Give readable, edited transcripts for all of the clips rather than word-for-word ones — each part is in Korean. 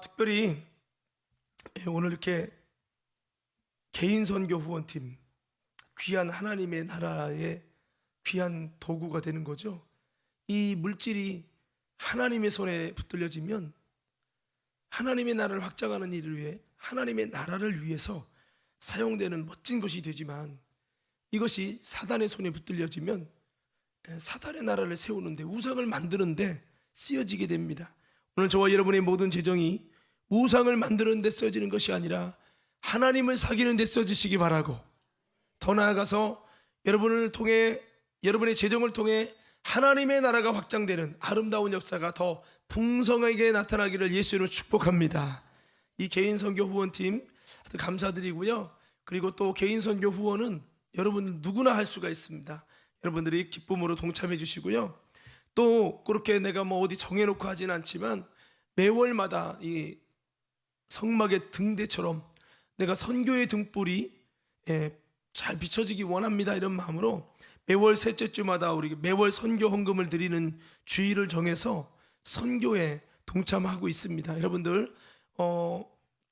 특별히 오늘 이렇게 개인 선교 후원팀, 귀한 하나님의 나라의 귀한 도구가 되는 거죠. 이 물질이 하나님의 손에 붙들려지면 하나님의 나라를 확장하는 일을 위해, 하나님의 나라를 위해서 사용되는 멋진 것이 되지만, 이것이 사단의 손에 붙들려지면 사단의 나라를 세우는데, 우상을 만드는데 쓰여지게 됩니다. 오늘 저와 여러분의 모든 재정이 우상을 만드는 데 쓰여지는 것이 아니라 하나님을 사귀는 데 쓰여지시기 바라고, 더 나아가서 여러분을 통해, 여러분의 재정을 통해 하나님의 나라가 확장되는 아름다운 역사가 더 풍성하게 나타나기를 예수님으로 축복합니다. 이 개인 선교 후원팀 감사드리고요. 그리고 또 개인 선교 후원은 여러분 누구나 할 수가 있습니다. 여러분들이 기쁨으로 동참해 주시고요. 또 그렇게 내가 어디 정해놓고 하진 않지만 매월마다 이 성막의 등대처럼 내가 선교의 등불이 잘 비춰지기 원합니다, 이런 마음으로 매월 셋째 주마다 우리 매월 선교 헌금을 드리는 주일을 정해서 선교에 동참하고 있습니다. 여러분들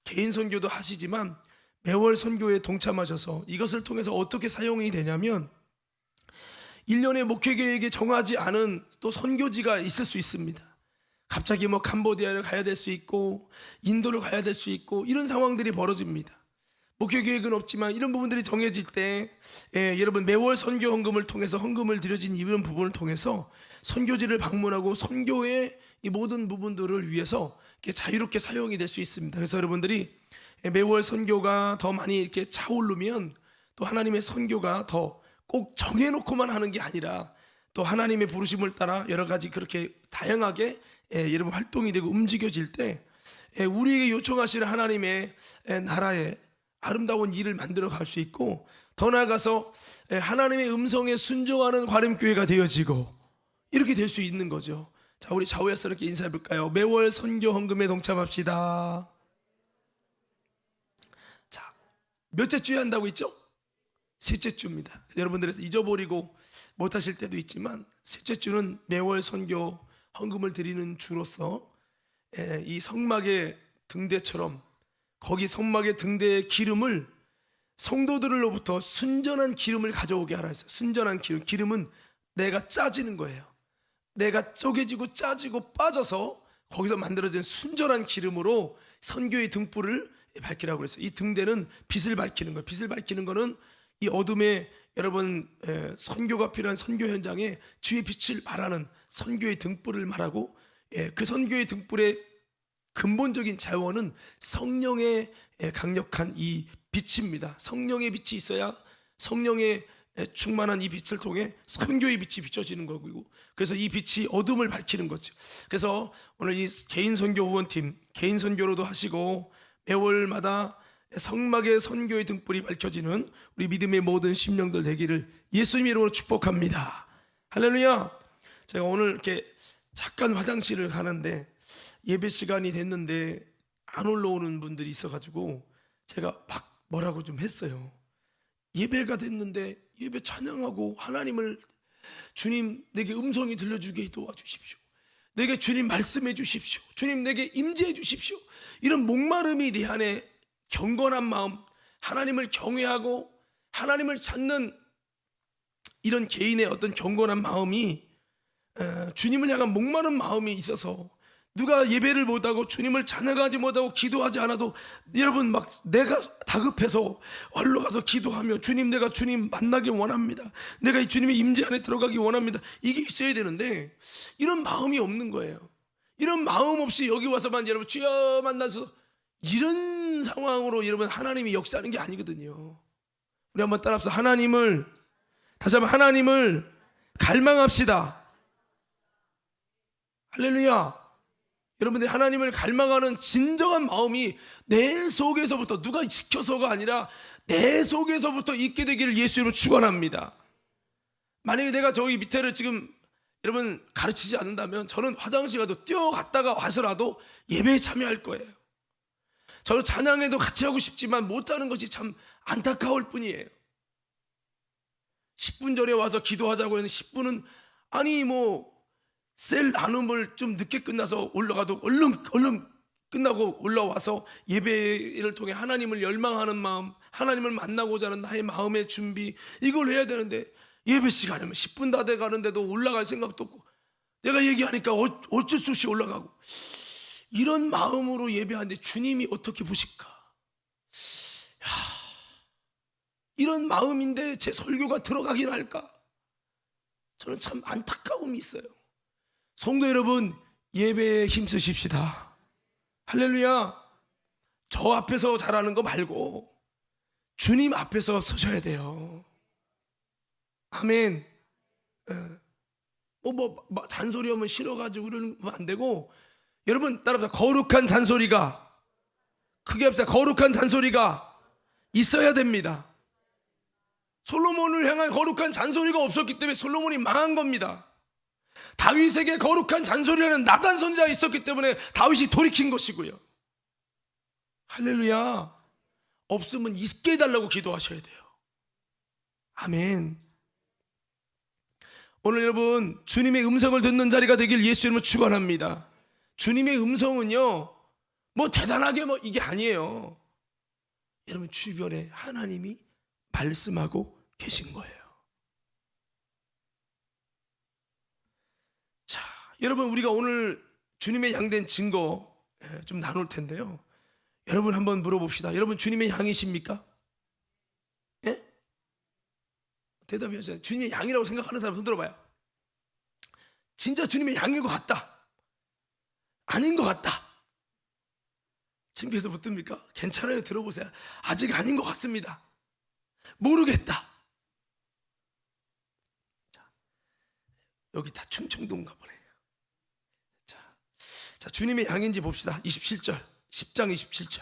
개인 선교도 하시지만 매월 선교에 동참하셔서 이것을 통해서 어떻게 사용이 되냐면, 1년의 목회계획에 정하지 않은 또 선교지가 있을 수 있습니다. 갑자기 캄보디아를 가야 될 수 있고 인도를 가야 될 수 있고 이런 상황들이 벌어집니다. 목회계획은 없지만 이런 부분들이 정해질 때 여러분 매월 선교 헌금을 통해서 헌금을 드려진 이런 부분을 통해서 선교지를 방문하고 선교의 이 모든 부분들을 위해서 이렇게 자유롭게 사용이 될 수 있습니다. 그래서 여러분들이 매월 선교가 더 많이 이렇게 차오르면 또 하나님의 선교가 더 꼭 정해놓고만 하는 게 아니라 또 하나님의 부르심을 따라 여러 가지 그렇게 다양하게 여러분 활동이 되고 움직여질 때 우리에게 요청하시는 하나님의 나라에 아름다운 일을 만들어 갈 수 있고, 더 나아가서 하나님의 음성에 순종하는 과림교회가 되어지고 이렇게 될 수 있는 거죠. 자, 우리 좌우에서 이렇게 인사해 볼까요? 매월 선교 헌금에 동참합시다. 자, 몇째 주에 한다고 했죠? 셋째 주입니다. 여러분들이 잊어버리고 못하실 때도 있지만 셋째 주는 매월 선교 헌금을 드리는 주로서 이 성막의 등대처럼, 거기 성막의 등대의 기름을 성도들로부터 순전한 기름을 가져오게 하라 했어요. 순전한 기름, 기름은 내가 짜지는 거예요. 내가 쪼개지고 짜지고 빠져서 거기서 만들어진 순전한 기름으로 선교의 등불을 밝히라고 그랬어요. 이 등대는 빛을 밝히는 거예요. 빛을 밝히는 거는 이 어둠에 여러분 선교가 필요한 선교 현장에 주의 빛을 발하는 선교의 등불을 말하고, 그 선교의 등불의 근본적인 자원은 성령의 강력한 이 빛입니다. 성령의 빛이 있어야 성령의 충만한 이 빛을 통해 선교의 빛이 비춰지는 거고, 그래서 이 빛이 어둠을 밝히는 거죠. 그래서 오늘 이 개인 선교 후원팀 개인 선교로도 하시고 매월마다 성막의 선교의 등불이 밝혀지는 우리 믿음의 모든 심령들 되기를 예수님 이름으로 축복합니다. 할렐루야. 제가 오늘 이렇게 잠깐 화장실을 가는데 예배 시간이 됐는데 안 올라오는 분들이 있어가지고 제가 막 뭐라고 좀 했어요. 예배가 됐는데 예배 찬양하고 하나님을, 주님 내게 음성이 들려주게 도와주십시오, 내게 주님 말씀해 주십시오, 주님 내게 임재해 주십시오, 이런 목마름이 내 안에 경건한 마음, 하나님을 경외하고 하나님을 찾는 이런 개인의 어떤 경건한 마음이, 주님을 향한 목마른 마음이 있어서 누가 예배를 못하고 주님을 찬양하지 못하고 기도하지 않아도 여러분 막 내가 다급해서 얼른 가서 기도하며 주님, 내가 주님 만나기 원합니다, 내가 이 주님의 임재 안에 들어가기 원합니다, 이게 있어야 되는데 이런 마음이 없는 거예요. 이런 마음 없이 여기 와서만 여러분 주여 만나서 이런 상황으로 여러분 하나님이 역사하는 게 아니거든요. 우리 한번 따라합시다. 하나님을, 다시 한번 하나님을 갈망합시다. 할렐루야. 여러분들이 하나님을 갈망하는 진정한 마음이 내 속에서부터, 누가 시켜서가 아니라 내 속에서부터 있게 되기를 예수로 축원합니다. 만약에 내가 저기 밑에를 지금 여러분 가르치지 않는다면 저는 화장실 가도 뛰어갔다가 와서라도 예배에 참여할 거예요. 저는 찬양에도 같이 하고 싶지만 못하는 것이 참 안타까울 뿐이에요. 10분 전에 와서 기도하자고 했는데 10분은 아니 셀 나눔을 좀 늦게 끝나서 올라가도 얼른 끝나고 올라와서 예배를 통해 하나님을 열망하는 마음, 하나님을 만나고자 하는 나의 마음의 준비, 이걸 해야 되는데 예배 시간이면 10분 다 돼 가는데도 올라갈 생각도 없고, 내가 얘기하니까 어쩔 수 없이 올라가고, 이런 마음으로 예배하는데 주님이 어떻게 보실까? 이런 마음인데 제 설교가 들어가긴 할까? 저는 참 안타까움이 있어요. 성도 여러분, 예배에 힘쓰십시다. 할렐루야. 저 앞에서 잘하는 거 말고 주님 앞에서 서셔야 돼요. 아멘. 잔소리하면 싫어가지고 그러면 안 되고, 여러분 따라합시다. 거룩한 잔소리가, 크게 합시다. 거룩한 잔소리가 있어야 됩니다. 솔로몬을 향한 거룩한 잔소리가 없었기 때문에 솔로몬이 망한 겁니다. 다윗에게 거룩한 잔소리라는 나단 선지자가 있었기 때문에 다윗이 돌이킨 것이고요. 할렐루야. 없으면 있게 해달라고 기도하셔야 돼요. 아멘. 오늘 여러분, 주님의 음성을 듣는 자리가 되길 예수 이름으로 축원합니다. 주님의 음성은요, 뭐 대단하게 뭐 이게 아니에요. 여러분 주변에 하나님이 말씀하고 계신 거예요. 자, 여러분 우리가 오늘 주님의 양된 증거 좀 나눌 텐데요. 여러분 한번 물어봅시다. 여러분 주님의 양이십니까? 예? 대답이 하세요. 주님의 양이라고 생각하는 사람 손 들어봐요. 진짜 주님의 양인 것 같다, 아닌 것 같다, 창피해서 못 듭니까? 괜찮아요, 들어보세요. 아직 아닌 것 같습니다, 모르겠다. 자, 여기 다 충청도인가 보네요. 자, 주님의 양인지 봅시다. 27절, 10장 27절.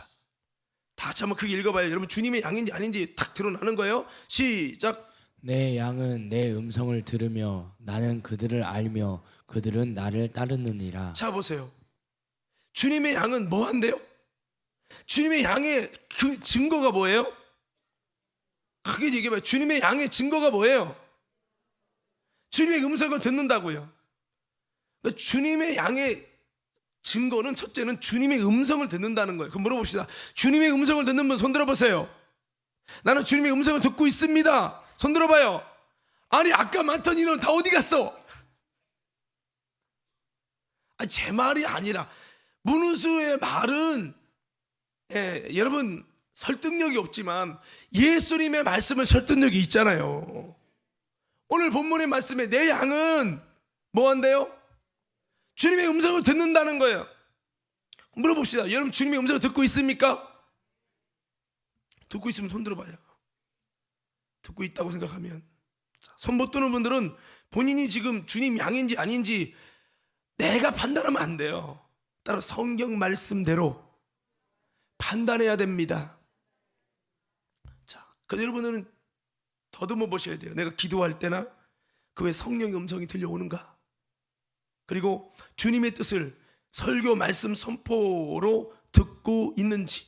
다 같이 한번 크게 읽어봐요. 여러분 주님의 양인지 아닌지 탁 드러나는 거예요. 시작. 내 양은 내 음성을 들으며 나는 그들을 알며 그들은 나를 따르느니라. 자 보세요. 주님의 양은 뭐 한대요? 주님의 양의 그 증거가 뭐예요? 크게 얘기해봐요. 주님의 양의 증거가 뭐예요? 주님의 음성을 듣는다고요. 그러니까 주님의 양의 증거는 첫째는 주님의 음성을 듣는다는 거예요. 그럼 물어봅시다. 주님의 음성을 듣는 분 손 들어보세요. 나는 주님의 음성을 듣고 있습니다. 손 들어봐요. 아니 아까 많던 인원 다 어디 갔어? 아니, 제 말이 아니라 문우수의 말은 여러분 설득력이 없지만 예수님의 말씀은 설득력이 있잖아요. 오늘 본문의 말씀에 내 양은 뭐 한대요? 주님의 음성을 듣는다는 거예요. 물어봅시다. 여러분 주님의 음성을 듣고 있습니까? 듣고 있으면 손 들어봐요. 듣고 있다고 생각하면. 손 못 드는 분들은 본인이 지금 주님 양인지 아닌지 내가 판단하면 안 돼요. 따라 성경 말씀대로 판단해야 됩니다. 자, 그래서 여러분들은 더듬어 보셔야 돼요. 내가 기도할 때나 그 외 성령의 음성이 들려오는가? 그리고 주님의 뜻을 설교 말씀 선포로 듣고 있는지.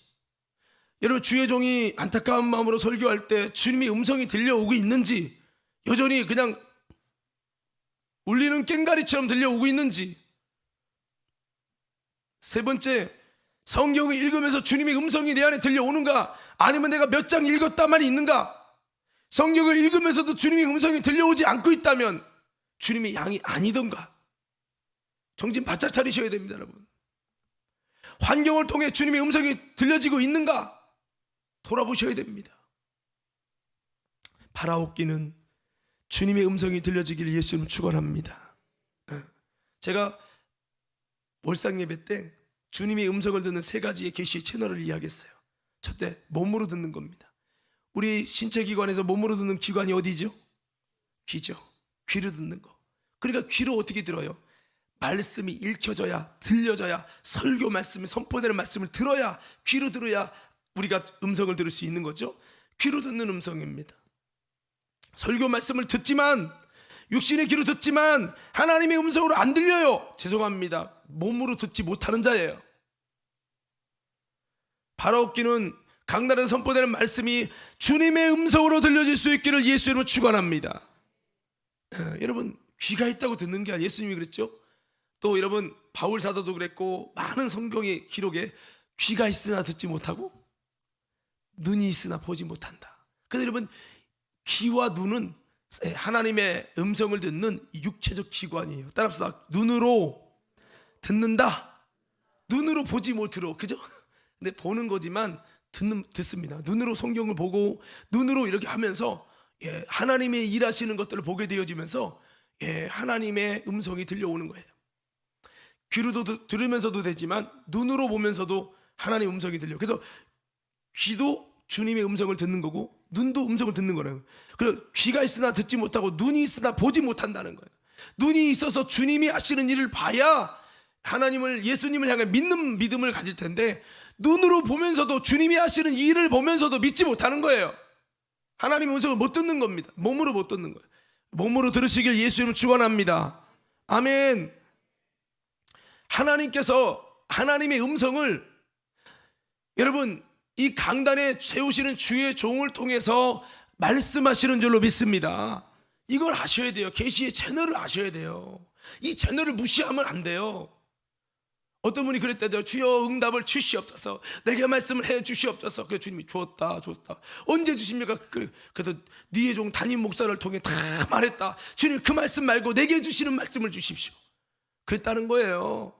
여러분 주의 종이 안타까운 마음으로 설교할 때 주님의 음성이 들려오고 있는지, 여전히 그냥 울리는 꽹가리처럼 들려오고 있는지. 세 번째, 성경을 읽으면서 주님의 음성이 내 안에 들려오는가, 아니면 내가 몇 장 읽었다만 있는가. 성경을 읽으면서도 주님의 음성이 들려오지 않고 있다면 주님의 양이 아니던가. 정신 바짝 차리셔야 됩니다, 여러분. 환경을 통해 주님의 음성이 들려지고 있는가 돌아보셔야 됩니다. 바라옵기는 주님의 음성이 들려지기를 예수님 축원합니다. 제가 월상 예배 때 주님의 음성을 듣는 세 가지의 계시의 채널을 이야기했어요. 첫째, 몸으로 듣는 겁니다. 우리 신체기관에서 몸으로 듣는 기관이 어디죠? 귀죠. 귀로 듣는 거. 그러니까 귀로 어떻게 들어요? 말씀이 읽혀져야, 들려져야, 설교 말씀이 선포되는 말씀을 들어야, 귀로 들어야 우리가 음성을 들을 수 있는 거죠. 귀로 듣는 음성입니다. 설교 말씀을 듣지만, 육신의 귀로 듣지만 하나님의 음성으로 안 들려요. 죄송합니다. 몸으로 듣지 못하는 자예요. 바라옵기는 강단에 선포되는 말씀이 주님의 음성으로 들려질 수 있기를 예수 이름으로 축원합니다. 여러분 귀가 있다고 듣는 게 아니라, 예수님이 그랬죠. 또 여러분 바울 사도도 그랬고 많은 성경의 기록에 귀가 있으나 듣지 못하고 눈이 있으나 보지 못한다. 그래서 여러분, 귀와 눈은 하나님의 음성을 듣는 육체적 기관이에요. 따라서 눈으로 듣는다, 눈으로 보지 못으로, 그죠? 근데 보는 거지만 듣습니다. 눈으로 성경을 보고 눈으로 이렇게 하면서 하나님의 일하시는 것들을 보게 되어지면서 하나님의 음성이 들려오는 거예요. 귀로도 들으면서도 되지만 눈으로 보면서도 하나님의 음성이 들려요. 그래서 귀도 주님의 음성을 듣는 거고 눈도 음성을 듣는 거예요. 그래서 귀가 있으나 듣지 못하고 눈이 있으나 보지 못한다는 거예요. 눈이 있어서 주님이 하시는 일을 봐야 하나님을, 예수님을 향해 믿는 믿음을 가질 텐데, 눈으로 보면서도 주님이 하시는 일을 보면서도 믿지 못하는 거예요. 하나님의 음성을 못 듣는 겁니다. 몸으로 못 듣는 거예요. 몸으로 들으시길 예수 이름으로 축원합니다. 아멘. 하나님께서 하나님의 음성을 여러분 이 강단에 세우시는 주의 종을 통해서 말씀하시는 줄로 믿습니다. 이걸 아셔야 돼요. 계시의 채널을 아셔야 돼요. 이 채널을 무시하면 안 돼요. 어떤 분이 그랬다죠. 주여 응답을 주시옵소서, 내게 말씀을 해 주시옵소서. 그래서 주님이 주었다. 언제 주십니까? 그래서 네의 종 담임 목사를 통해 다 말했다. 주님, 그 말씀 말고 내게 주시는 말씀을 주십시오. 그랬다는 거예요.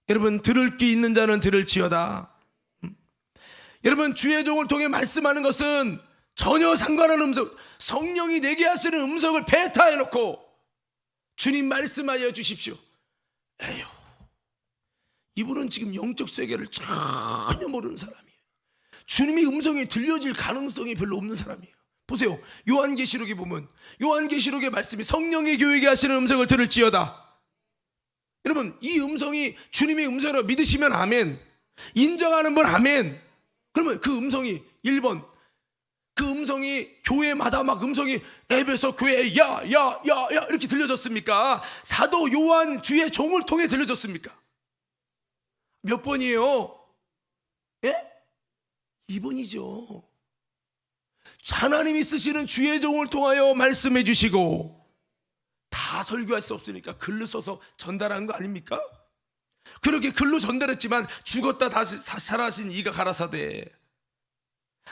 여러분, 들을 귀 있는 자는 들을지어다. 여러분, 주의 종을 통해 말씀하는 것은 전혀 상관없는 음성, 성령이 내게 하시는 음성을 배타해놓고 주님 말씀하여 주십시오. 에휴, 이분은 지금 영적 세계를 전혀 모르는 사람이에요. 주님의 음성이 들려질 가능성이 별로 없는 사람이에요. 보세요, 요한계시록에 보면 요한계시록의 말씀이 성령의 교회에게 하시는 음성을 들을지어다. 여러분, 이 음성이 주님의 음성으로 믿으시면 아멘, 인정하는 분 아멘. 그러면 그 음성이 1번, 그 음성이 교회마다 막 음성이 에베소 교회에 야 이렇게 들려졌습니까? 사도 요한 주의 종을 통해 들려졌습니까? 몇 번이에요? 예? 2번이죠. 하나님이 쓰시는 주의 종을 통하여 말씀해 주시고, 다 설교할 수 없으니까 글로 써서 전달한 거 아닙니까? 그렇게 글로 전달했지만 죽었다 다시 살아신 이가 가라사대,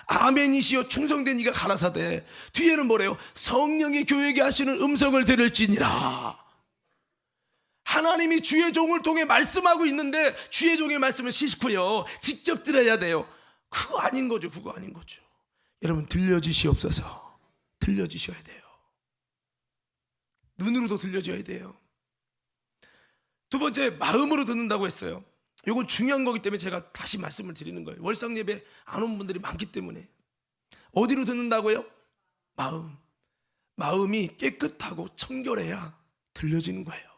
아멘이시여 충성된 이가 가라사대, 뒤에는 뭐래요? 성령이 교회에게 하시는 음성을 들을지니라. 하나님이 주의 종을 통해 말씀하고 있는데 주의 종의 말씀을 싫고요, 직접 들어야 돼요. 그거 아닌 거죠. 여러분, 들려주시옵소서. 들려주셔야 돼요. 눈으로도 들려줘야 돼요. 두 번째, 마음으로 듣는다고 했어요. 이건 중요한 거기 때문에 제가 다시 말씀을 드리는 거예요. 월상 예배 안 온 분들이 많기 때문에. 어디로 듣는다고요? 마음이 깨끗하고 청결해야 들려지는 거예요.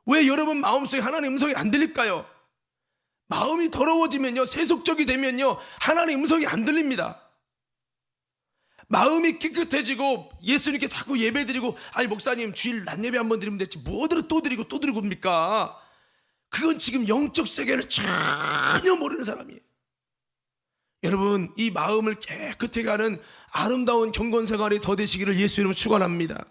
왜 여러분 마음속에 하나님의 음성이 안 들릴까요? 마음이 더러워지면요, 세속적이 되면요, 하나님의 음성이 안 들립니다. 마음이 깨끗해지고 예수님께 자꾸 예배드리고, 아니 목사님 주일 낮 예배 한번 드리면 됐지 뭐들을 또 드리고 뭡니까? 그건 지금 영적 세계를 전혀 모르는 사람이에요. 여러분, 이 마음을 깨끗하게 하는 아름다운 경건생활이 더 되시기를 예수 이름으로 축원합니다.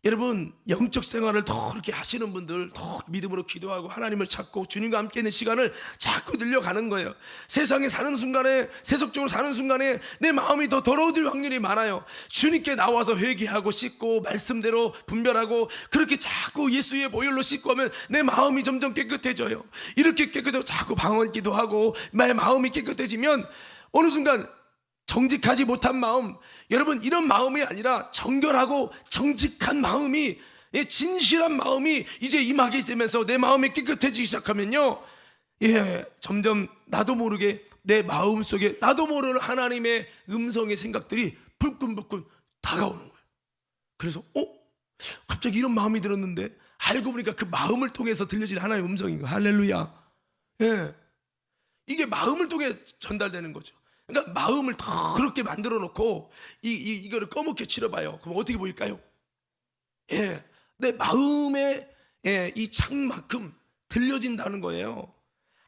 여러분, 영적 생활을 더 그렇게 하시는 분들, 더 믿음으로 기도하고 하나님을 찾고 주님과 함께 있는 시간을 자꾸 늘려가는 거예요. 세상에 사는 순간에, 세속적으로 사는 순간에 내 마음이 더 더러워질 확률이 많아요. 주님께 나와서 회개하고 씻고 말씀대로 분별하고 그렇게 자꾸 예수의 보혈로 씻고 하면 내 마음이 점점 깨끗해져요. 이렇게 깨끗하고 자꾸 방언기도 하고 나의 마음이 깨끗해지면 어느 순간 정직하지 못한 마음, 여러분, 이런 마음이 아니라 정결하고 정직한 마음이, 진실한 마음이 이제 임하게 되면서 내 마음이 깨끗해지기 시작하면요, 점점 나도 모르게 내 마음 속에 나도 모르는 하나님의 음성의 생각들이 불끈불끈 다가오는 거예요. 그래서 갑자기 이런 마음이 들었는데, 알고 보니까 그 마음을 통해서 들려진 하나님의 음성인 거예요. 할렐루야. 이게 마음을 통해 전달되는 거죠. 그러니까 마음을 더 그렇게 만들어 놓고 이거를 꺼멓게 칠해봐요. 그럼 어떻게 보일까요? 내 마음의 이 창만큼 들려진다는 거예요.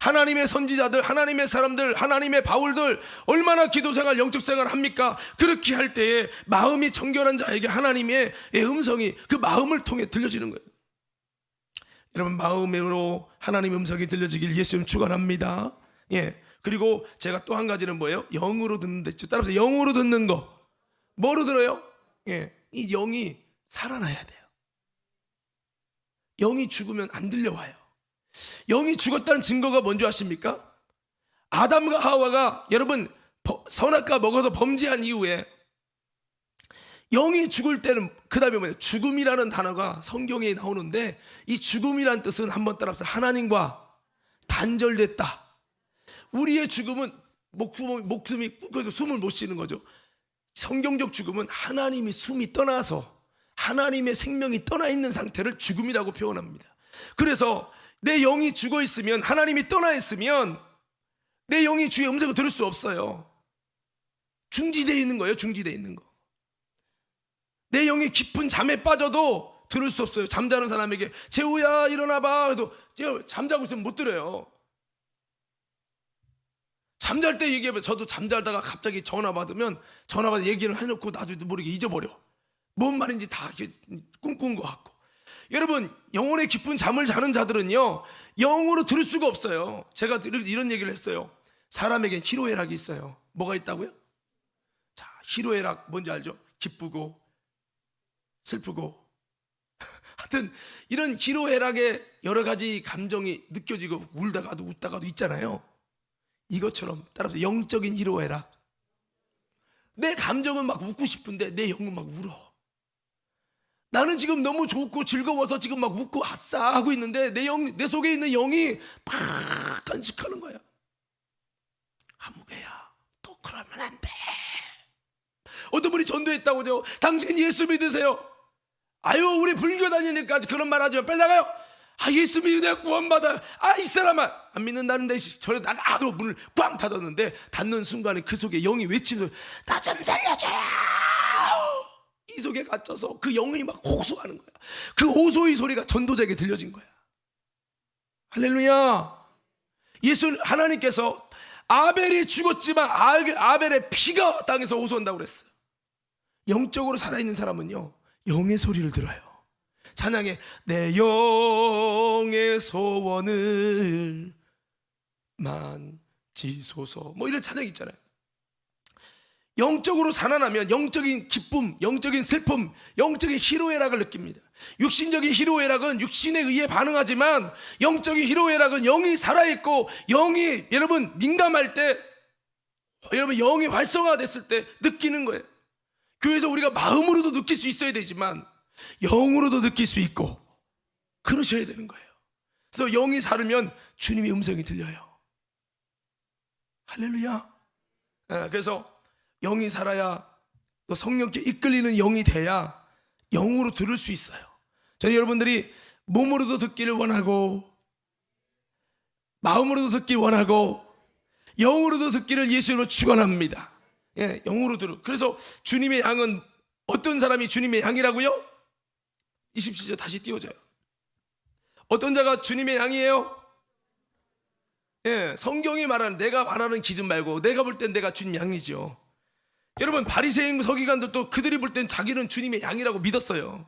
하나님의 선지자들, 하나님의 사람들, 하나님의 바울들 얼마나 기도생활, 영적생활 합니까? 그렇게 할 때에 마음이 정결한 자에게 하나님의 음성이 그 마음을 통해 들려지는 거예요. 여러분 마음으로 하나님의 음성이 들려지길 예수님 축원합니다. 예. 그리고 제가 또 한 가지는 뭐예요? 영으로 듣는 데 있죠. 따라서 영으로 듣는 거. 뭐로 들어요? 예. 이 영이 살아나야 돼요. 영이 죽으면 안 들려와요. 영이 죽었다는 증거가 뭔지 아십니까? 아담과 하와가 여러분 선악과 먹어서 범죄한 이후에 영이 죽을 때는 그 다음에 뭐예요? 죽음이라는 단어가 성경에 나오는데 이 죽음이라는 뜻은 한번 따라서 하나님과 단절됐다. 우리의 죽음은 목숨이 꾹 숨을 못 쉬는 거죠. 성경적 죽음은 하나님이 숨이 떠나서 하나님의 생명이 떠나 있는 상태를 죽음이라고 표현합니다. 그래서 내 영이 죽어 있으면, 하나님이 떠나 있으면 내 영이 주의 음성을 들을 수 없어요. 중지되어 있는 거예요. 중지되어 있는 거. 내 영이 깊은 잠에 빠져도 들을 수 없어요. 잠자는 사람에게 재우야 일어나봐 해도 잠자고 있으면 못 들어요. 잠잘 때 얘기하면, 저도 잠자다가 갑자기 전화 받으면 전화 받아 얘기를 해놓고 나도 모르게 잊어버려. 뭔 말인지 다 꿈꾼 것 같고. 여러분, 영혼의 깊은 잠을 자는 자들은요 영으로 들을 수가 없어요. 제가 이런 얘기를 했어요. 사람에겐 희로애락이 있어요. 뭐가 있다고요? 자, 희로애락 뭔지 알죠? 기쁘고 슬프고 하여튼 이런 희로애락의 여러 가지 감정이 느껴지고 울다가도 웃다가도 있잖아요. 이것처럼 따라서 영적인 희로애락. 내 감정은 막 웃고 싶은데 내 영은 막 울어. 나는 지금 너무 좋고 즐거워서 지금 막 웃고 아싸 하고 있는데 내 속에 있는 영이 팍 단식하는 거야. 아무개야, 또 그러면 안 돼. 어떤 분이 전도했다고 하죠. 당신 예수 믿으세요. 아유, 우리 불교 다니니까 그런 말 하지 마. 빨리 나가요. 아, 예수 믿으면 구원받아요. 아, 이 사람아, 안 믿는다는데 저래 나가. 그러고 문을 꽝 닫았는데 닫는 순간에 그 속에 영이 외치면서 나 좀 살려줘요. 이 속에 갇혀서 그 영이 막 호소하는 거야. 그 호소의 소리가 전도자에게 들려진 거야. 할렐루야. 하나님께서 아벨이 죽었지만 아벨의 피가 땅에서 호소한다고 그랬어요. 영적으로 살아있는 사람은요 영의 소리를 들어요. 찬양에 내 영의 소원을 만지소서 뭐 이런 찬양이 있잖아요. 영적으로 살아나면 영적인 기쁨, 영적인 슬픔, 영적인 희로애락을 느낍니다. 육신적인 희로애락은 육신에 의해 반응하지만 영적인 희로애락은 영이 살아있고 영이 여러분 민감할 때, 여러분 영이 활성화됐을 때 느끼는 거예요. 교회에서 우리가 마음으로도 느낄 수 있어야 되지만 영으로도 느낄 수 있고 그러셔야 되는 거예요. 그래서 영이 살으면 주님의 음성이 들려요. 할렐루야. 그래서 영이 살아야, 또 성령께 이끌리는 영이 돼야 영으로 들을 수 있어요. 저는 여러분들이 몸으로도 듣기를 원하고 마음으로도 듣기 원하고 영으로도 듣기를 예수님으로 축원합니다. 예, 영으로 들어. 그래서 주님의 양은 어떤 사람이 주님의 양이라고요? 27절 다시 띄워줘요. 어떤 자가 주님의 양이에요? 예, 성경이 말하는, 내가 말하는 기준 말고 내가 볼 땐 내가 주님 양이죠. 여러분, 바리새인 서기관도 또 그들이 볼 땐 자기는 주님의 양이라고 믿었어요.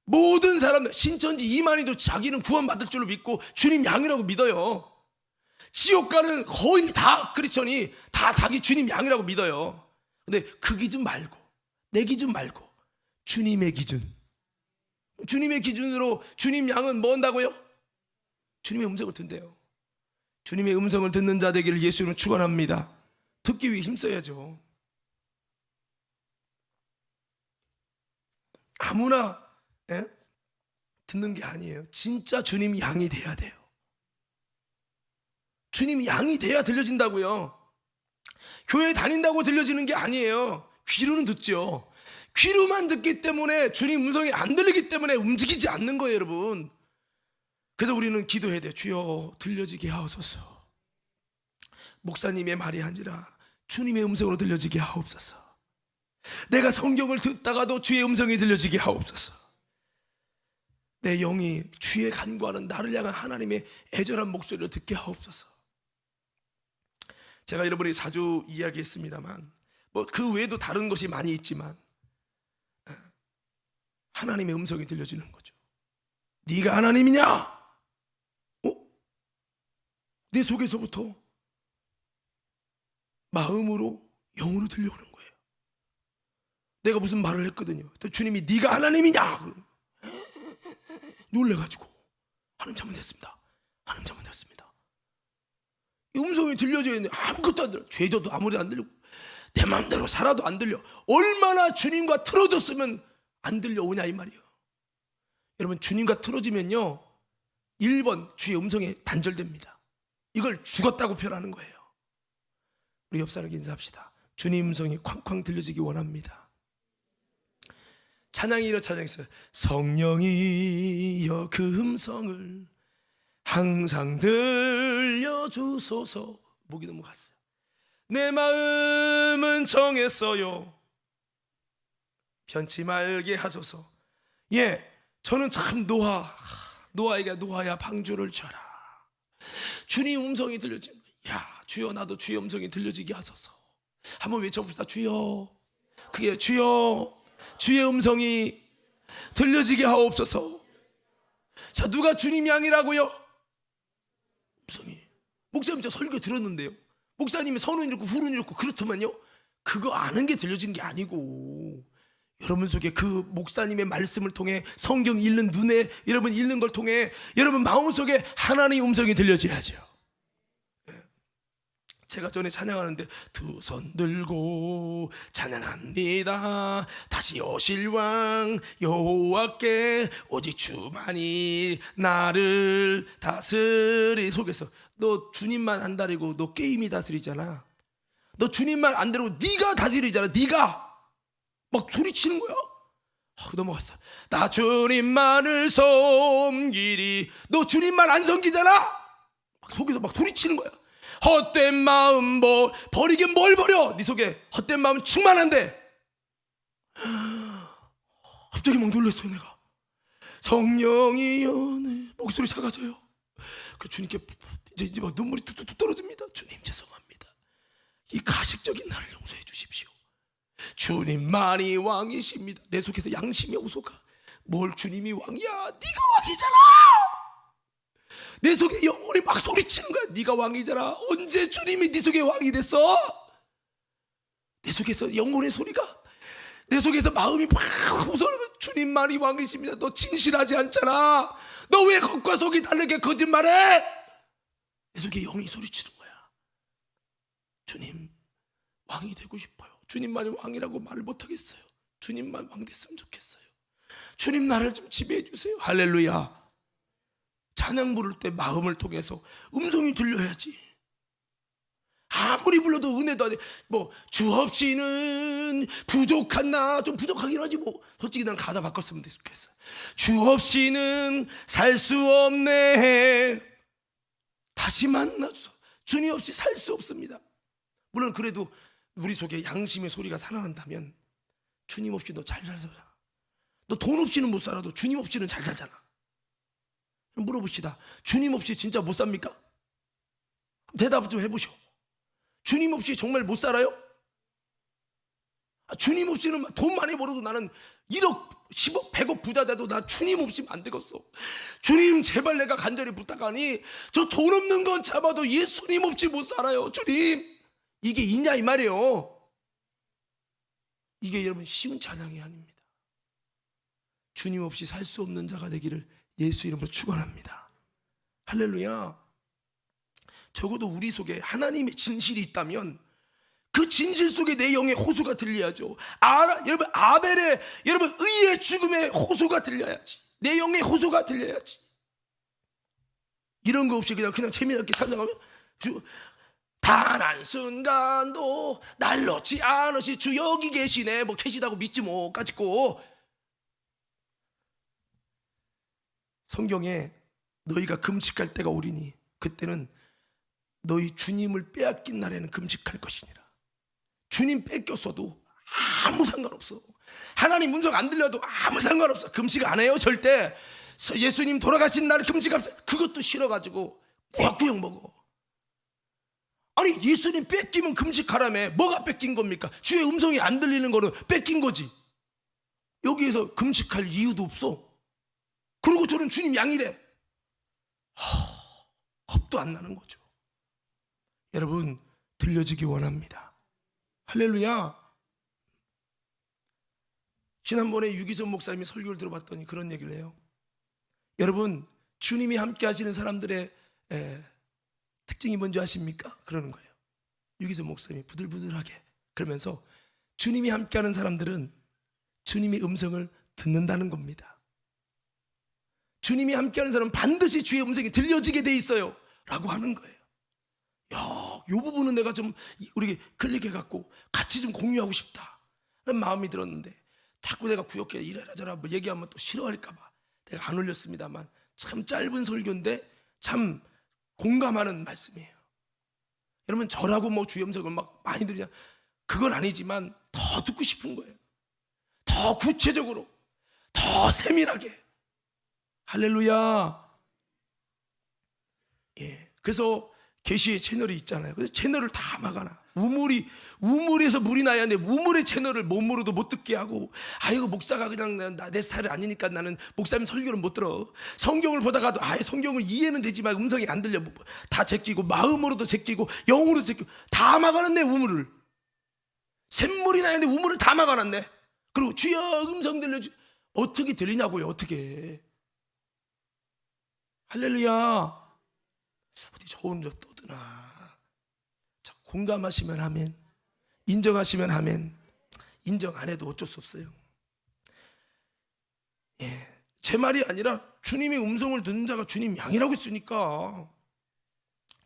모든 사람들, 신천지 이만희도 자기는 구원받을 줄로 믿고 주님 양이라고 믿어요. 지옥 가는 거의 다 크리스천이 다 자기 주님 양이라고 믿어요. 근데 그 기준 말고, 내 기준 말고 주님의 기준, 주님의 기준으로 주님 양은 뭐 한다고요? 주님의 음성을 듣는데요. 주님의 음성을 듣는 자 되기를 예수님은 축원합니다. 듣기 위해 힘써야죠. 아무나 듣는 게 아니에요. 진짜 주님 양이 돼야 돼요. 주님 양이 돼야 들려진다고요. 교회 다닌다고 들려지는 게 아니에요. 귀로는 듣죠. 귀로만 듣기 때문에 주님 음성이 안 들리기 때문에 움직이지 않는 거예요, 여러분. 그래서 우리는 기도해야 돼요. 주여 들려지게 하옵소서. 목사님의 말이 아니라 주님의 음성으로 들려지게 하옵소서. 내가 성경을 듣다가도 주의 음성이 들려지게 하옵소서. 내 영이 주의 간구하는 나를 향한 하나님의 애절한 목소리를 듣게 하옵소서. 제가 여러분이 자주 이야기했습니다만 뭐 그 외에도 다른 것이 많이 있지만 하나님의 음성이 들려지는 거죠. 네가 하나님이냐? 내 속에서부터 마음으로 영으로 들려오는 거예요. 내가 무슨 말을 했거든요. 또 주님이 네가 하나님이냐? 놀래가지고 하나님 잘못했습니다. 하나님 잘못했습니다. 이 음성이 들려져 있는데 아무것도 안 들려. 죄져도 아무리 안 들리고 내 마음대로 살아도 안 들려. 얼마나 주님과 틀어졌으면 안 들려오냐 이 말이에요. 여러분, 주님과 틀어지면요 1번 주의 음성에 단절됩니다. 이걸 죽었다고 표현하는 거예요. 우리 옆 사람에게 인사합시다. 주님 음성이 쾅쾅 들려지기 원합니다. 찬양이 이런 찬양이 있어요. 성령이여 그 음성을 항상 들려주소서. 목이 넘어갔어요. 내 마음은 정했어요. 변치 말게 하소서. 예, 저는 참 노아에게 노아야 방주를 쳐라. 주님 음성이 들려지면 야 주여 나도 주의 음성이 들려지게 하소서. 한번 외쳐봅시다. 주여. 그게 주여 주의 음성이 들려지게 하옵소서. 자, 누가 주님이 아니라고요? 음성이. 목사님 저 설교 들었는데요. 목사님이 선은 이렇고 후는 이렇고 그렇더만요. 그거 아는 게 들려진 게 아니고 여러분 속에 그 목사님의 말씀을 통해 성경 읽는 눈에 여러분 읽는 걸 통해 여러분 마음속에 하나님의 음성이 들려져야죠. 제가 전에 찬양하는데 두 손 들고 찬양합니다. 다시 오실 왕 여호와께 오직 주만이 나를 다스리. 속에서 너 주님만 안 다리고 너 게임이 다스리잖아. 너 주님만 안 다리고 네가 다스리잖아. 네가 막 소리치는 거야. 넘어갔어. 나 주님만을 섬기리. 너 주님만 안 섬기잖아. 막 속에서 막 소리치는 거야. 헛된 마음 버리긴 뭘 버려. 네 속에 헛된 마음은 충만한데. 갑자기 막 놀랐어요. 내가 성령이여. 네. 목소리 작아져요. 그 주님께 이제 막 눈물이 뚝뚝 떨어집니다. 주님 죄송합니다. 이 가식적인 나를 용서해 주십시오. 주님만이 왕이십니다. 내 속에서 양심의 호소가 뭘 주님이 왕이야. 네가 왕이잖아. 내 속에 영혼이 막 소리치는 거야. 네가 왕이잖아. 언제 주님이 네 속에 왕이 됐어? 내 속에서 영혼의 소리가 내 속에서 마음이 막 호소하는 거야. 주님만이 왕이십니다. 너 진실하지 않잖아. 너 왜 겉과 속이 다르게 거짓말해? 내 속에 영이 소리치는 거야. 주님 왕이 되고 싶어요. 주님만이 왕이라고 말을 못하겠어요. 주님만 왕 됐으면 좋겠어요. 주님 나를 좀 지배해 주세요. 할렐루야. 찬양 부를 때 마음을 통해서 음성이 들려야지. 아무리 불러도 은혜도 안 돼. 뭐 주 없이는 부족한 나. 좀 부족하긴 하지 뭐. 솔직히 난 가사 바꿨으면 좋겠어. 주 없이는 살 수 없네. 다시 만나주소. 주님 없이 살 수 없습니다. 물론 그래도 우리 속에 양심의 소리가 살아난다면 주님 없이 너 잘 살잖아. 너 돈 없이는 못 살아도 주님 없이는 잘 살잖아. 물어봅시다. 주님 없이 진짜 못 삽니까? 대답 좀 해보셔. 주님 없이 정말 못 살아요? 주님 없이는 돈 많이 벌어도 나는 1억, 10억, 100억 부자 돼도 나 주님 없이는 안 되겠어. 주님 제발 내가 간절히 부탁하니 저 돈 없는 건 잡아도 예수님 없이 못 살아요. 주님 이게 있냐 이 말이에요. 이게 여러분 쉬운 찬양이 아닙니다. 주님 없이 살 수 없는 자가 되기를 예수 이름으로 축원합니다. 할렐루야. 적어도 우리 속에 하나님의 진실이 있다면 그 진실 속에 내 영의 호소가 들려야죠. 여러분 아벨의 여러분 의의 죽음의 호소가 들려야지. 내 영의 호소가 들려야지. 이런 거 없이 그냥 재미있게 찬양하면 단 한순간도 날 놓지 않으시 주 여기 계시네. 뭐 계시다고 믿지 뭐 까짓고. 성경에 너희가 금식할 때가 오리니 그때는 너희 주님을 빼앗긴 날에는 금식할 것이니라. 주님 뺏겼어도 아무 상관없어. 하나님 음성 안 들려도 아무 상관없어. 금식 안 해요 절대. 예수님 돌아가신 날 금식합시다. 그것도 싫어가지고 꾸역꾸역 먹어. 아니 예수님 뺏기면 금식하라며. 뭐가 뺏긴 겁니까? 주의 음성이 안 들리는 거는 뺏긴 거지. 여기에서 금식할 이유도 없어. 그리고 저는 주님 양이래. 겁도 안 나는 거죠. 여러분, 들려지기 원합니다. 할렐루야. 지난번에 유기선 목사님이 설교를 들어봤더니 그런 얘기를 해요. 여러분, 주님이 함께 하시는 사람들의 특징이 뭔지 아십니까? 그러는 거예요. 유기선 목사님이 부들부들하게 그러면서 주님이 함께하는 사람들은 주님의 음성을 듣는다는 겁니다. 주님이 함께하는 사람은 반드시 주의 음성이 들려지게 돼 있어요 라고 하는 거예요. 야, 이 부분은 내가 좀 우리 클릭해갖고 같이 좀 공유하고 싶다 라는 마음이 들었는데, 자꾸 내가 구역에 이래라 저래라 뭐 얘기하면 또 싫어할까봐 내가 안 올렸습니다만, 참 짧은 설교인데 참 공감하는 말씀이에요. 여러분, 저라고 뭐 주의 음성을 막 많이 들으냐, 그건 아니지만 더 듣고 싶은 거예요. 더 구체적으로, 더 세밀하게. 할렐루야. 예, 그래서 계시의 채널이 있잖아요. 그래서 채널을 다 막아놔. 우물에서 물이 나야 돼. 우물의 채널을 몸으로도 못 듣게 하고, 아이고 목사가 그냥 내 스타일이 아니니까 나는 목사님 설교를 못 들어. 성경을 보다가도 성경을 이해는 되지만 음성이 안 들려. 다 제끼고, 마음으로도 제끼고, 영으로도 제끼고, 다 막아놨네. 우물을 샘물이 나야 돼. 우물을 다 막아놨네. 그리고 주여 음성 들려주. 어떻게 들리냐고요. 어떻게. 할렐루야. 어디 저 혼자 떠드나. 자, 공감하시면 아멘, 인정하시면 아멘, 인정 안 해도 어쩔 수 없어요. 예, 제 말이 아니라 주님의 음성을 듣는 자가 주님 양이라고 했으니까.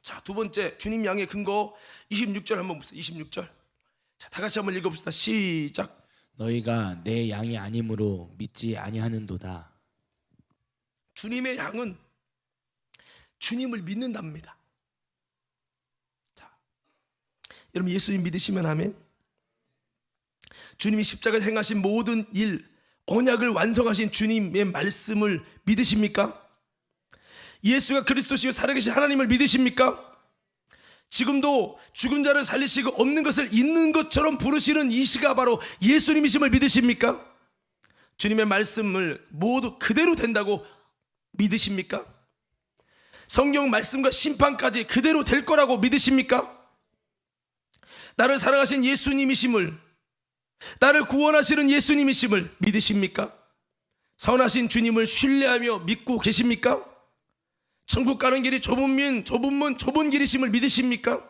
자, 두 번째 주님 양의 근거 26절 한번 보세요. 26절. 자, 다 같이 한번 읽어봅시다. 시작. 너희가 내 양이 아니므로 믿지 아니하는도다. 주님의 양은 주님을 믿는답니다. 자, 여러분, 예수님 믿으시면 아멘. 주님이 십자가에 행하신 모든 일, 언약을 완성하신 주님의 말씀을 믿으십니까? 예수가 그리스도시요 살아계신 하나님을 믿으십니까? 지금도 죽은 자를 살리시고 없는 것을 있는 것처럼 부르시는 이 시가 바로 예수님이심을 믿으십니까? 주님의 말씀을 모두 그대로 된다고 믿으십니까? 성경 말씀과 심판까지 그대로 될 거라고 믿으십니까? 나를 사랑하신 예수님이심을, 나를 구원하시는 예수님이심을 믿으십니까? 선하신 주님을 신뢰하며 믿고 계십니까? 천국 가는 길이 좁은 문 좁은 길이심을 믿으십니까?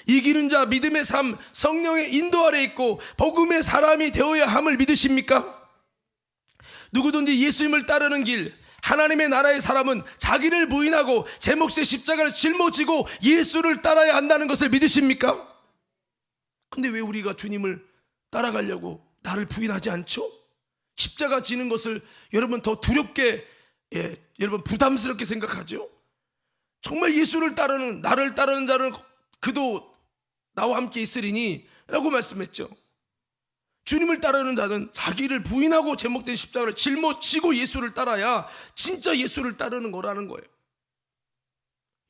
이기는 자 믿음의 삶, 성령의 인도 아래 있고 복음의 사람이 되어야 함을 믿으십니까? 누구든지 예수님을 따르는 길, 하나님의 나라의 사람은 자기를 부인하고 제 몫의 십자가를 짊어지고 예수를 따라야 한다는 것을 믿으십니까? 근데 왜 우리가 주님을 따라가려고 나를 부인하지 않죠? 십자가 지는 것을 여러분 더 두렵게, 여러분 부담스럽게 생각하죠? 정말 예수를 따르는, 나를 따르는 자는 그도 나와 함께 있으리니 라고 말씀했죠. 주님을 따르는 자는 자기를 부인하고 제목된 십자가를 짊어지고 예수를 따라야 진짜 예수를 따르는 거라는 거예요.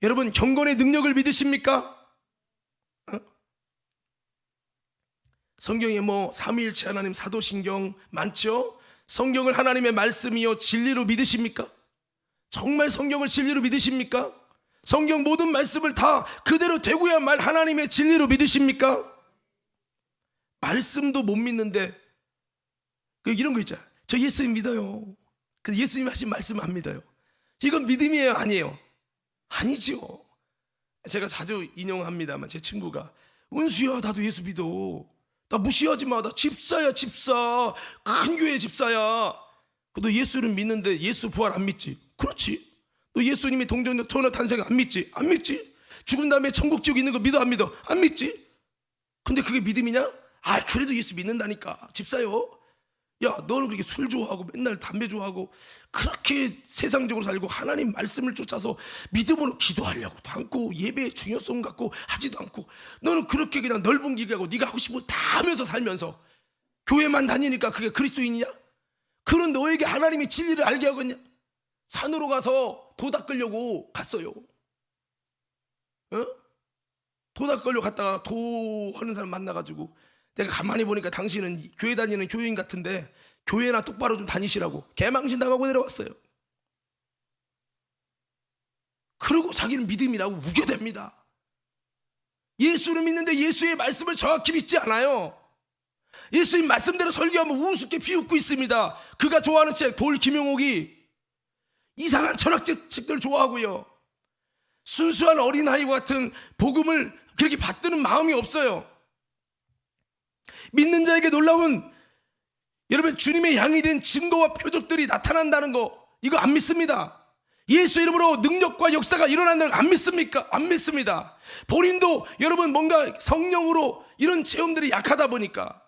여러분, 경건의 능력을 믿으십니까? 성경에 뭐 삼위일체 하나님 사도신경 많죠? 성경을 하나님의 말씀이요 진리로 믿으십니까? 정말 성경을 진리로 믿으십니까? 성경 모든 말씀을 다 그대로 되고야말 하나님의 진리로 믿으십니까? 말씀도 못 믿는데 이런 거 있잖아요. 저 예수님 믿어요. 근데 예수님 하신 말씀 안 믿어요. 이건 믿음이에요, 아니에요? 아니죠. 제가 자주 인용합니다만 제 친구가, 은수야 나도 예수 믿어. 나 무시하지 마. 나 집사야, 집사. 큰 교회 집사야. 너 예수는 믿는데 예수 부활 안 믿지? 그렇지. 너 예수님이 동정녀 터널 탄생 안 믿지? 안 믿지. 죽은 다음에 천국 지옥 있는 거 믿어, 안 믿어? 안 믿지. 근데 그게 믿음이냐? 그래도 예수 믿는다니까. 집사요. 야, 너는 그렇게 술 좋아하고 맨날 담배 좋아하고 그렇게 세상적으로 살고 하나님 말씀을 쫓아서 믿음으로 기도하려고도 않고 예배의 중요성 갖고 하지도 않고, 너는 그렇게 그냥 넓은 길 가고 네가 하고 싶은 거 다 하면서 살면서 교회만 다니니까 그게 그리스도인이냐? 그런 너에게 하나님이 진리를 알게 하겠냐? 산으로 가서 도 닦으려고 갔어요. 도 닦으려고 갔다가 도 하는 사람 만나가지고, 내가 가만히 보니까 당신은 교회 다니는 교인 같은데 교회나 똑바로 좀 다니시라고 개망신 당하고 내려왔어요. 그러고 자기는 믿음이라고 우겨댑니다. 예수를 믿는데 예수의 말씀을 정확히 믿지 않아요. 예수님 말씀대로 설교하면 우습게 비웃고 있습니다. 그가 좋아하는 책 돌 김용옥이 이상한 철학책들 좋아하고요. 순수한 어린아이와 같은 복음을 그렇게 받드는 마음이 없어요. 믿는 자에게 놀라운 여러분 주님의 양이 된 증거와 표적들이 나타난다는 거 이거 안 믿습니다. 예수 이름으로 능력과 역사가 일어난다는 거 안 믿습니까? 안 믿습니다. 본인도 여러분 뭔가 성령으로 이런 체험들이 약하다 보니까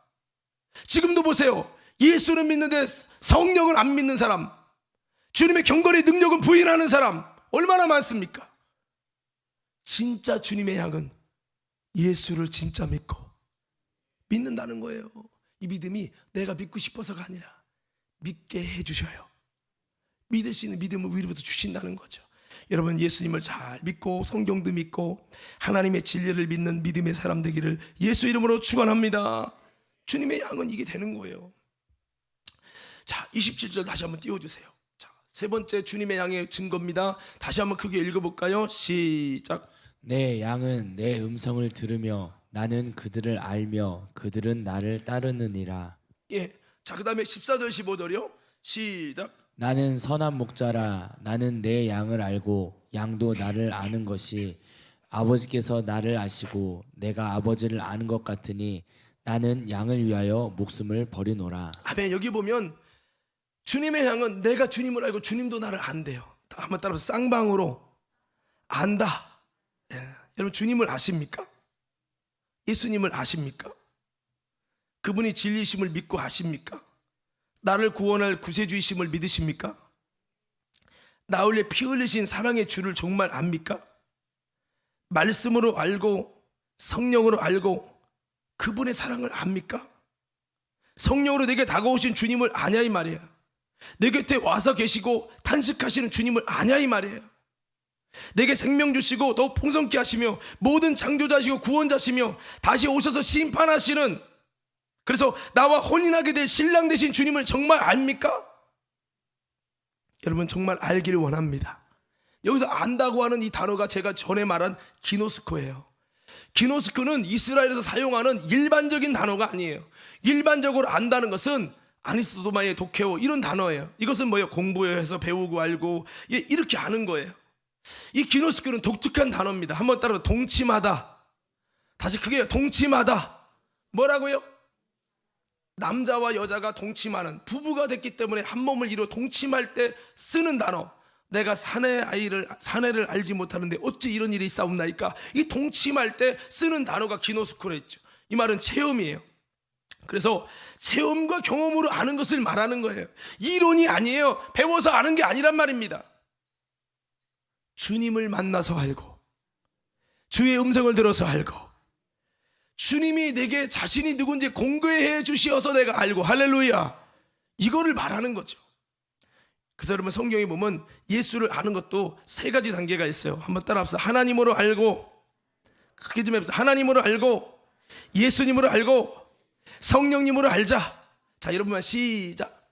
지금도 보세요. 예수는 믿는데 성령을 안 믿는 사람, 주님의 경건의 능력은 부인하는 사람 얼마나 많습니까? 진짜 주님의 양은 예수를 진짜 믿고 믿는다는 거예요. 이 믿음이 내가 믿고 싶어서가 아니라 믿게 해주셔요. 믿을 수 있는 믿음을 위로부터 주신다는 거죠. 여러분 예수님을 잘 믿고 성경도 믿고 하나님의 진리를 믿는 믿음의 사람 되기를 예수 이름으로 축원합니다. 주님의 양은 이게 되는 거예요. 자, 27절 다시 한번 띄워주세요. 자, 세 번째 주님의 양의 증거입니다. 다시 한번 크게 읽어볼까요? 시작. 내 양은 내 음성을 들으며 나는 그들을 알며 그들은 나를 따르느니라. 예, 자, 그 다음에 14절 15절이요. 시작. 나는 선한 목자라. 나는 내 양을 알고 양도 나를 아는 것이 아버지께서 나를 아시고 내가 아버지를 아는 것 같으니 나는 양을 위하여 목숨을 버리노라. 아멘. 여기 보면 주님의 양은 내가 주님을 알고 주님도 나를 안대요. 한번 따라서 쌍방으로 안다. 예. 여러분 주님을 아십니까? 예수님을 아십니까? 그분이 진리심을 믿고 아십니까? 나를 구원할 구세주이심을 믿으십니까? 나 올려 피 흘리신 사랑의 주를 정말 압니까? 말씀으로 알고 성령으로 알고 그분의 사랑을 압니까? 성령으로 내게 다가오신 주님을 아냐 이 말이에요. 내 곁에 와서 계시고 탄식하시는 주님을 아냐 이 말이에요. 내게 생명 주시고 더욱 풍성케 하시며 모든 창조자시고 구원자시며 다시 오셔서 심판하시는, 그래서 나와 혼인하게 될 신랑 되신 주님을 정말 압니까? 여러분 정말 알기를 원합니다. 여기서 안다고 하는 이 단어가 제가 전에 말한 기노스코예요. 기노스코는 이스라엘에서 사용하는 일반적인 단어가 아니에요. 일반적으로 안다는 것은 아니스도마의 독해오 이런 단어예요. 이것은 뭐예요? 공부해서 배우고 알고 이렇게 아는 거예요. 이 기노스코는 독특한 단어입니다. 한번 따라 동침하다. 다시 크게 동침하다. 뭐라고요? 남자와 여자가 동침하는, 부부가 됐기 때문에 한 몸을 이루어 동침할 때 쓰는 단어. 내가 사내를 알지 못하는데 어찌 이런 일이 있사옵나이까. 이 동침할 때 쓰는 단어가 기노스코라 했죠. 이 말은 체험이에요. 그래서 체험과 경험으로 아는 것을 말하는 거예요. 이론이 아니에요. 배워서 아는 게 아니란 말입니다. 주님을 만나서 알고 주의 음성을 들어서 알고 주님이 내게 자신이 누군지 공개해 주시어서 내가 알고, 할렐루야, 이거를 말하는 거죠. 그래서 여러분 성경에 보면 예수를 아는 것도 세 가지 단계가 있어요. 한번 따라합시다. 하나님으로 알고, 크게 좀 해보세요. 하나님으로 알고, 예수님으로 알고, 성령님으로 알자. 자, 여러분만 시작.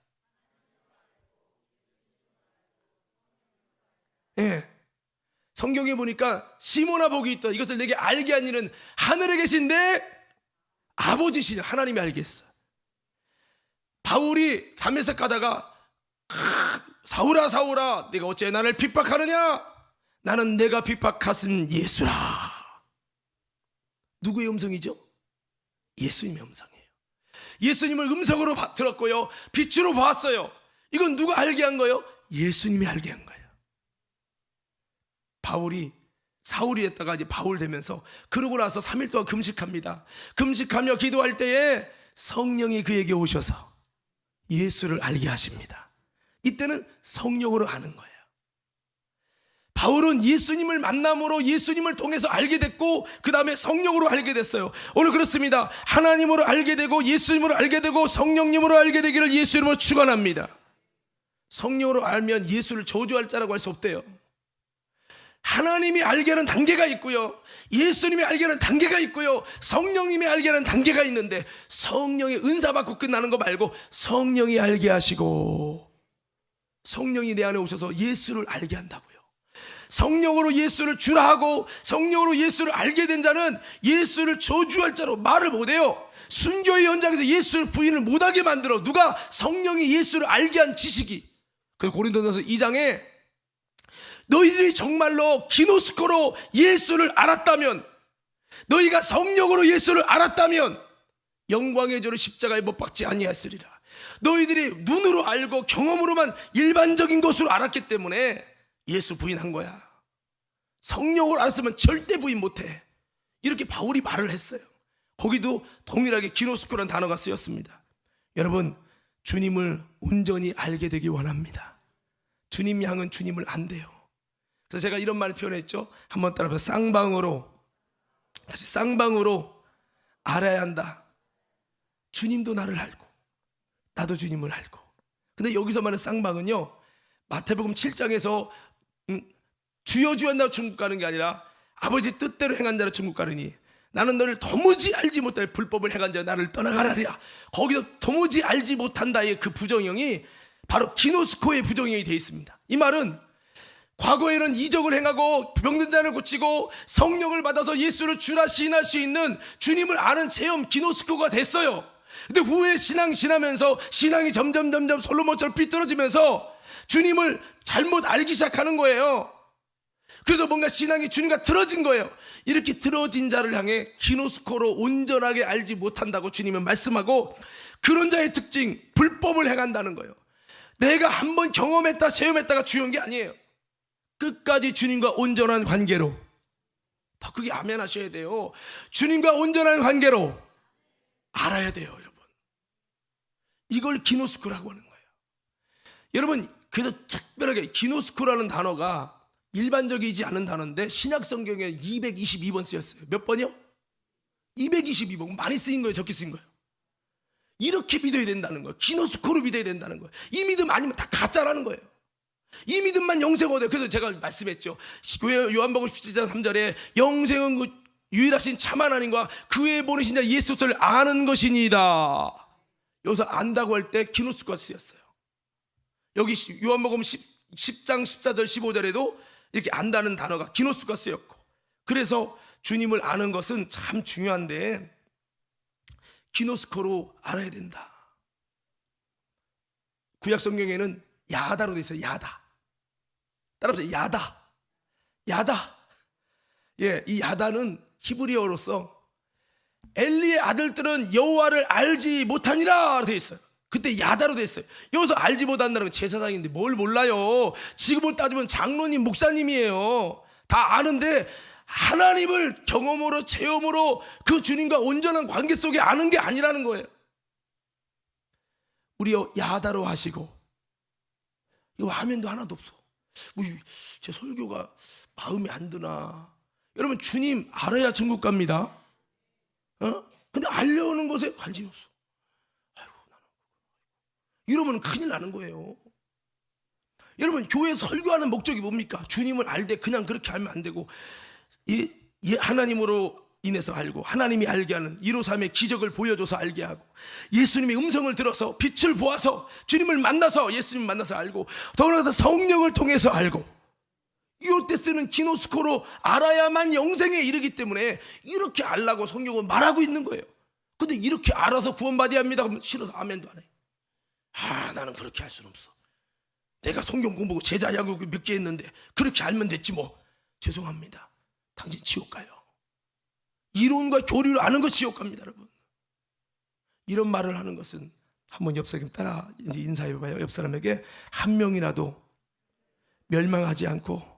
예. 성경에 보니까 시몬아 복이 있다. 이것을 내게 알게 한 이는 하늘에 계신 내 아버지시냐. 하나님이 알게 했어. 바울이 담에색 가다가 사울아 사울아 네가 어째 나를 핍박하느냐. 나는 내가 핍박하신 예수라. 누구의 음성이죠? 예수님의 음성이에요. 예수님을 음성으로 들었고요, 빛으로 보았어요. 이건 누가 알게 한 거예요? 예수님이 알게 한 거예요. 바울이 사울이 됐다가 이제 바울 되면서 그러고 나서 3일 동안 금식합니다. 금식하며 기도할 때에 성령이 그에게 오셔서 예수를 알게 하십니다. 이때는 성령으로 아는 거예요. 바울은 예수님을 만남으로 예수님을 통해서 알게 됐고 그 다음에 성령으로 알게 됐어요. 오늘 그렇습니다. 하나님으로 알게 되고 예수님으로 알게 되고 성령님으로 알게 되기를 예수 이름으로 축원합니다. 성령으로 알면 예수를 저주할 자라고 할 수 없대요. 하나님이 알게 하는 단계가 있고요, 예수님이 알게 하는 단계가 있고요, 성령님이 알게 하는 단계가 있는데 성령의 은사 받고 끝나는 거 말고 성령이 알게 하시고 성령이 내 안에 오셔서 예수를 알게 한다고요. 성령으로 예수를 주라 하고 성령으로 예수를 알게 된 자는 예수를 저주할 자로 말을 못해요. 순교의 현장에서 예수를 부인을 못하게 만들어. 누가? 성령이 예수를 알게 한 지식이. 그 고린도전서 2장에 너희들이 정말로 기노스코로 예수를 알았다면, 너희가 성령으로 예수를 알았다면 영광의 저를 십자가에 못 박지 아니하였으리라. 너희들이 눈으로 알고 경험으로만 일반적인 것으로 알았기 때문에 예수 부인한 거야. 성령으로 알았으면 절대 부인 못해. 이렇게 바울이 말을 했어요. 거기도 동일하게 기노스코라는 단어가 쓰였습니다. 여러분, 주님을 온전히 알게 되기 원합니다. 주님 향은 주님을 안대요. 그래서 제가 이런 말을 표현했죠. 한번 따라해서 쌍방으로, 다시 쌍방으로 알아야 한다. 주님도 나를 알고 나도 주님을 알고. 근데 여기서 말하는 쌍방은요, 마태복음 7장에서 주여 주여 한다고 천국 가는 게 아니라 아버지 뜻대로 행한 자로 천국 가느니 나는 너를 도무지 알지 못할 불법을 행한 자 나를 떠나가라리라. 거기서 도무지 알지 못한다의 그 부정형이 바로 기노스코의 부정형이 되어 있습니다. 이 말은 과거에는 이적을 행하고 병든 자를 고치고 성령을 받아서 예수를 주라 시인할 수 있는 주님을 아는 체험 기노스코가 됐어요. 근데 후에 신앙 지나면서 신앙이 점점 솔로몬처럼 삐뚤어지면서 주님을 잘못 알기 시작하는 거예요. 그래서 뭔가 신앙이 주님과 틀어진 거예요. 이렇게 틀어진 자를 향해 기노스코로 온전하게 알지 못한다고 주님은 말씀하고, 그런 자의 특징, 불법을 행한다는 거예요. 내가 한번 경험했다 체험했다가 중요한 게 아니에요. 끝까지 주님과 온전한 관계로, 더 크게 아멘 하셔야 돼요. 주님과 온전한 관계로 알아야 돼요, 여러분. 이걸 기노스코라고 하는 거예요. 여러분, 그래서 특별하게 기노스코라는 단어가 일반적이지 않은 단어인데 신약 성경에 222번 쓰였어요. 몇 번이요? 222번. 많이 쓰인 거예요, 적게 쓰인 거예요. 이렇게 믿어야 된다는 거예요. 기노스코로 믿어야 된다는 거예요. 이 믿음 아니면 다 가짜라는 거예요. 이 믿음만 영생 얻어요. 그래서 제가 말씀했죠. 요한복음 17장 3절에 영생은 그 유일하신 참 하나님과 그 외에 보내신 자 예수를 아는 것이니이다. 여기서 안다고 할 때 기노스코가 쓰였어요. 여기 요한복음 10장 14절 15절에도 이렇게 안다는 단어가 기노스코가 쓰였고, 그래서 주님을 아는 것은 참 중요한데 기노스코로 알아야 된다. 구약 성경에는 야다로 되어 있어요. 야다. 따라하세요. 야다. 야다. 예, 이 야다는 히브리어로서 엘리의 아들들은 여호와를 알지 못하니라 되어 있어요. 그때 야다로 되어 있어요. 여기서 알지 못한다는 건 제사장인데 뭘 몰라요. 지금을 따지면 장로님, 목사님이에요. 다 아는데 하나님을 경험으로 체험으로 그 주님과 온전한 관계 속에 아는 게 아니라는 거예요. 우리요, 야다로 하시고. 이거 화면도 하나도 없어. 제 설교가 마음에 안 드나. 여러분, 주님 알아야 천국 갑니다. 근데 알려오는 것에 관심이 없어. 아이고, 나는 이러면 큰일 나는 거예요. 여러분, 교회 설교하는 목적이 뭡니까? 주님을 알되 그냥 그렇게 알면 안 되고, 이 하나님으로 인해서 알고, 하나님이 알게 하는 153의 기적을 보여줘서 알게 하고, 예수님의 음성을 들어서 빛을 보아서 주님을 만나서 예수님 만나서 알고, 더불어서 성령을 통해서 알고, 이럴 때 쓰는 기노스코로 알아야만 영생에 이르기 때문에 이렇게 알라고 성경은 말하고 있는 거예요. 근데 이렇게 알아서 구원받아야 합니다 그러면 싫어서 아멘도 안 해. 나는 그렇게 할 수는 없어. 내가 성경 공부하고 제자 양육 몇 개 했는데 그렇게 알면 됐지 뭐. 죄송합니다. 당신 지옥 가요. 이론과 교리를 아는 거 지옥 갑니다, 여러분. 이런 말을 하는 것은 한번 옆 사람 따라 인사해봐요. 옆 사람에게 한 명이라도 멸망하지 않고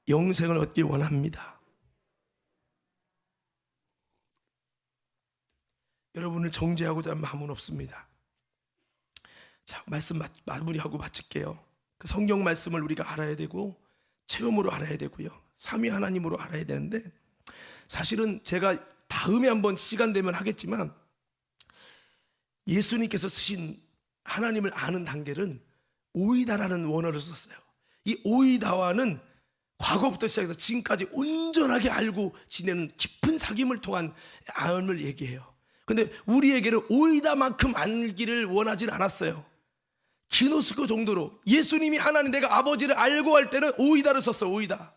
영생을 얻기 원합니다. 여러분을 정죄하고자 하는 마음은 없습니다. 자, 말씀 마무리하고 마칠게요. 그 성경 말씀을 우리가 알아야 되고 체험으로 알아야 되고요, 삼위 하나님으로 알아야 되는데, 사실은 제가 다음에 한번 시간 되면 하겠지만 예수님께서 쓰신 하나님을 아는 단계는 오이다라는 원어를 썼어요. 이 오이다와는 과거부터 시작해서 지금까지 온전하게 알고 지내는 깊은 사귐을 통한 암을 얘기해요. 근데 우리에게는 오이다만큼 알기를 원하진 않았어요. 기노스코 정도로 예수님이 하나님 내가 아버지를 알고 할 때는 오이다를 썼어. 오이다.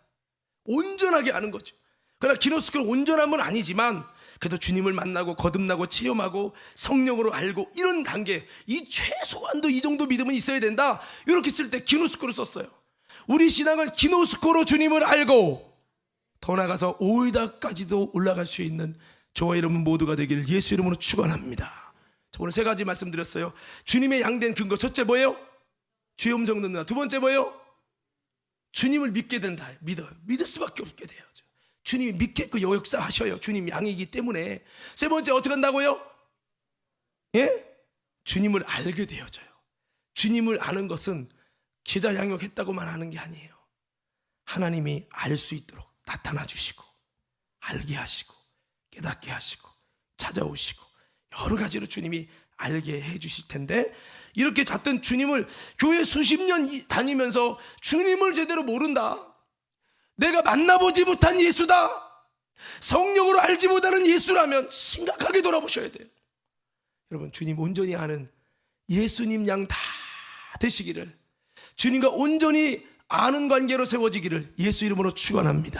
온전하게 아는 거죠. 그러나 기노스코는 온전함은 아니지만 그래도 주님을 만나고 거듭나고 체험하고 성령으로 알고 이런 단계, 이 최소한도 이 정도 믿음은 있어야 된다. 이렇게 쓸 때 기노스코를 썼어요. 우리 신앙은 기노스코로 주님을 알고 더 나아가서 오이다까지도 올라갈 수 있는 저와 여러분 모두가 되기를 예수 이름으로 축원합니다. 오늘 세 가지 말씀드렸어요. 주님의 양된 근거, 첫째 뭐예요? 주의 음성 듣는다. 두 번째 뭐예요? 주님을 믿게 된다. 믿을 수밖에 없게 돼요. 주님이 믿겠고 역사하셔요. 주님 양이기 때문에. 세 번째 어떻게 한다고요? 예? 주님을 알게 되어져요. 주님을 아는 것은 제자 양육했다고만 하는 게 아니에요. 하나님이 알 수 있도록 나타나 주시고 알게 하시고 깨닫게 하시고 찾아오시고 여러 가지로 주님이 알게 해 주실 텐데, 이렇게 잤던 주님을 교회 수십 년 다니면서 주님을 제대로 모른다, 내가 만나보지 못한 예수다, 성령으로 알지 못하는 예수라면 심각하게 돌아보셔야 돼요. 여러분, 주님 온전히 아는 예수님 양 다 되시기를, 주님과 온전히 아는 관계로 세워지기를 예수 이름으로 축원합니다.